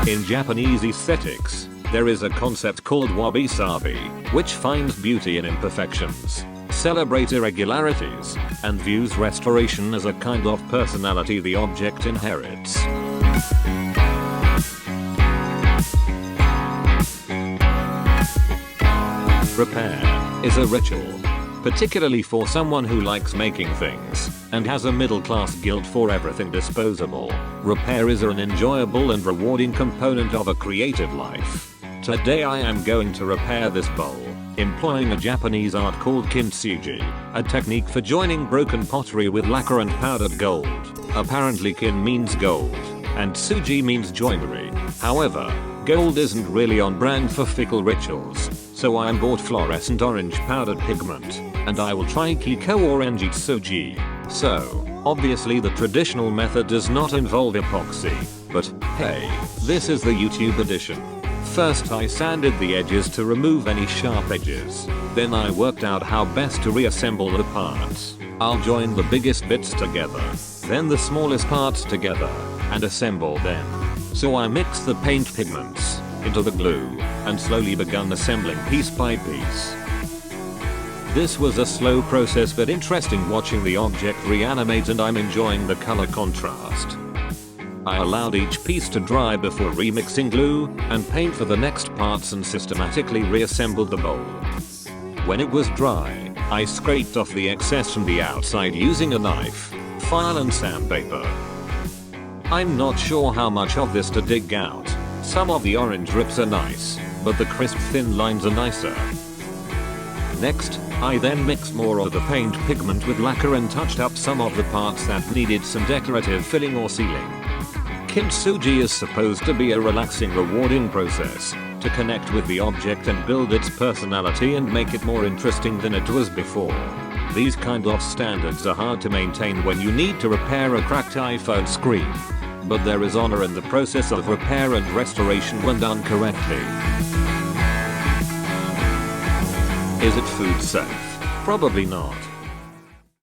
In Japanese aesthetics, there is a concept called wabi-sabi, which finds beauty in imperfections, celebrates irregularities, and views restoration as a kind of personality the object inherits. Repair is a ritual, particularly for someone who likes making things and has a middle-class guilt for everything disposable. Repair is an enjoyable and rewarding component of a creative life. Today I am going to repair this bowl, employing a Japanese art called kintsugi, a technique for joining broken pottery with lacquer and powdered gold. Apparently kin means gold, and tsuji means joinery. However, gold isn't really on brand for Fickle rituals, so I bought fluorescent orange powdered pigment, and I will try Kiko orange tsuji. So, obviously the traditional method does not involve epoxy, but hey, this is the YouTube edition. First I sanded the edges to remove any sharp edges. Then I worked out how best to reassemble the parts. I'll join the biggest bits together, then the smallest parts together, and assemble them. So I mixed the paint pigments into the glue and slowly begun assembling piece by piece. This was a slow process but interesting watching the object reanimate, and I'm enjoying the color contrast. I allowed each piece to dry before remixing glue and paint for the next parts and systematically reassembled the bowl. When it was dry, I scraped off the excess from the outside using a knife, file and sandpaper. I'm not sure how much of this to dig out. Some of the orange rips are nice, but the crisp thin lines are nicer. Next, I then mixed more of the paint pigment with lacquer and touched up some of the parts that needed some decorative filling or sealing. Kintsugi is supposed to be a relaxing, rewarding process to connect with the object and build its personality and make it more interesting than it was before. These kind of standards are hard to maintain when you need to repair a cracked iPhone screen, but there is honor in the process of repair and restoration when done correctly. Is it food safe? Probably not.